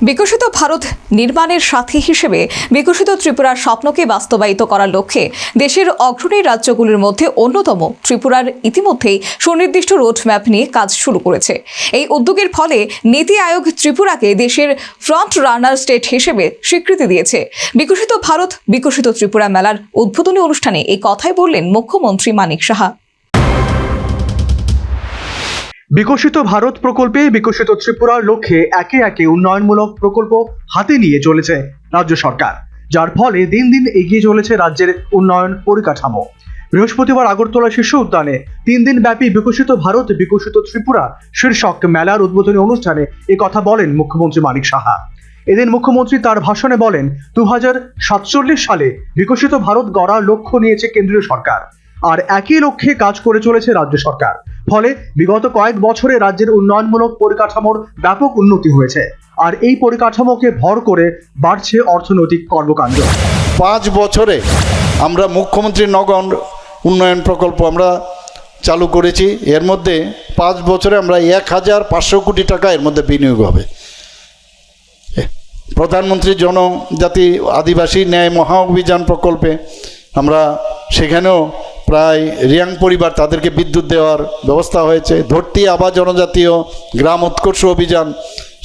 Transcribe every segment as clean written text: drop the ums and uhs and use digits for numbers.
বিকশিত ভারত নির্মাণের সাথী হিসেবে বিকশিত ত্রিপুরার স্বপ্নকে বাস্তবায়িত করার লক্ষ্যে দেশের অগ্রণী রাজ্যগুলির মধ্যে অন্যতম ত্রিপুরার ইতিমধ্যেই সুনির্দিষ্ট রোডম্যাপ নিয়ে কাজ শুরু করেছে। এই উদ্যোগের ফলে নীতি আয়োগ ত্রিপুরাকে দেশের ফ্রন্ট রানার স্টেট হিসেবে স্বীকৃতি দিয়েছে। বিকশিত ভারত বিকশিত ত্রিপুরা মেলার উদ্বোধনী অনুষ্ঠানে এই কথাই বললেন মুখ্যমন্ত্রী মানিক সাহা। বিকশিত ভারত প্রকল্পে বিকশিত ত্রিপুরার লক্ষ্যে একে একে উন্নয়নমূলক প্রকল্প হাতে নিয়ে চলেছে রাজ্য সরকার, যার ফলে দিন দিন এগিয়ে চলেছে রাজ্যের উন্নয়ন পরিকাঠামো। বৃহস্পতিবার আগরতলা শিশু উদ্যানে 3 দিন ব্যাপী বিকশিত ভারত বিকশিত ত্রিপুরা শীর্ষক মেলার উদ্বোধনী অনুষ্ঠানে এ কথা বলেন মুখ্যমন্ত্রী মানিক সাহা। এদিন মুখ্যমন্ত্রী তার ভাষণে বলেন, 2047 সালে বিকশিত ভারত গড়ার লক্ষ্য নিয়েছে কেন্দ্রীয় সরকার, আর একই লক্ষ্যে কাজ করে চলেছে রাজ্য সরকার। ফলে বিগত কয়েক বছরে রাজ্যের উন্নয়নমূলক পরিকাঠামোর ব্যাপক উন্নতি হয়েছে, আর এই পরিকাঠামোকে ভর করে বাড়ছে অর্থনৈতিক কর্মকাণ্ড। 5 বছরে আমরা মুখ্যমন্ত্রী নগর উন্নয়ন প্রকল্প আমরা চালু করেছি। এর মধ্যে 5 বছরে আমরা 1500 কোটি টাকা এর মধ্যে বিনিয়োগ হবে। প্রধানমন্ত্রী জনজাতি আদিবাসী ন্যায় মহা অভিযান প্রকল্পে আমরা সেখানেও প্রায় রিয়াং পরিবার তাদেরকে বিদ্যুৎ দেওয়ার ব্যবস্থা হয়েছে। ধরতি আবা জনজাতীয় গ্রাম উৎকর্ষ অভিযান,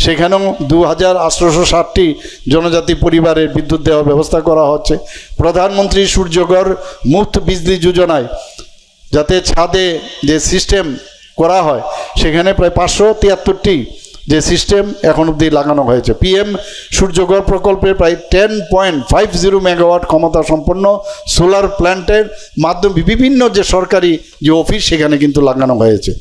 সেখানেও 2860টি জনজাতি পরিবারের বিদ্যুৎ দেওয়ার ব্যবস্থা করা হচ্ছে। প্রধানমন্ত্রী সূর্যঘর মুফত বিজলি যোজনায় যাতে ছাদে যে সিস্টেম করা হয়, সেখানে প্রায় 573টি যে সিস্টেম এখন অবধি লাগানো হয়েছে। পিএম সূর্যঘর প্রকল্পে প্রায় 10.50 মেগাওয়াট ক্ষমতা সম্পন্ন সোলার প্ল্যান্টের মাধ্যমে বিভিন্ন যে সরকারি যে অফিস সেখানে কিন্তু লাগানো হয়েছে।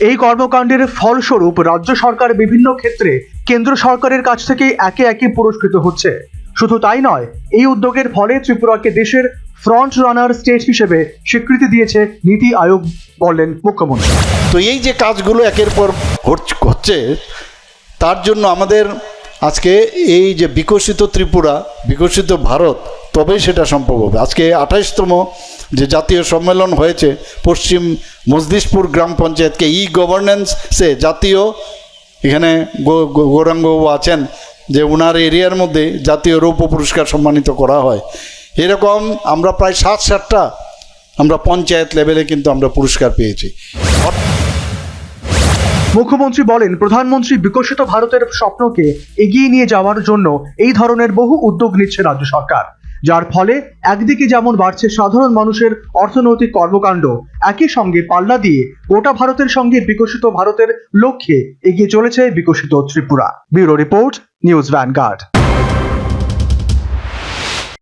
এই কর্মকাণ্ডের ফলস্বরূপ রাজ্য সরকার বিভিন্ন ক্ষেত্রে কেন্দ্র সরকারের কাছ থেকে একে একে পুরস্কৃত হচ্ছে। শুধু তাই নয়, এই উদ্যোগের ফলে ত্রিপুরাকে দেশের ফ্রন্ট রানার স্টেট হিসেবে স্বীকৃতি দিয়েছে নীতি আয়োগ, বললেন মুখ্যমন্ত্রী। তো এই যে কাজগুলো একের পর হচ্ছে, তার জন্য আমাদের আজকে এই যে বিকশিত ত্রিপুরা বিকশিত ভারত, তবেই সেটা সম্ভব হবে। আজকে 28তম যে জাতীয় সম্মেলন হয়েছে পশ্চিম মজলিশপুর গ্রাম পঞ্চায়েতকে গভর্নেন্সে জাতীয়, এখানে গৌরাঙ্গবাবু আছেন, যে ওনার এরিয়ার মধ্যে জাতীয় রৌপ্য পুরস্কার সম্মানিত করা হয়। এরকম আমরা প্রায় 7-8টা আমরা পঞ্চায়েত লেভেলে কিন্তু আমরা পুরস্কার পেয়েছি। মুখ্যমন্ত্রী বলেন, প্রধানমন্ত্রী বিকশিত ভারতের স্বপ্নকে এগিয়ে নিয়ে যাওয়ার জন্য এই ধরনের বহু উদ্যোগ নিচ্ছে রাজ্য সরকার, যার ফলে একদিকে যেমন বাড়ছে সাধারণ মানুষের অর্থনৈতিক কর্মকাণ্ড, একই সঙ্গে পাল্লা দিয়ে গোটা ভারতের সঙ্গে বিকশিত ভারতের লক্ষ্যে এগিয়ে চলেছে বিকশিত Tripura. Bureau report, news vanguard.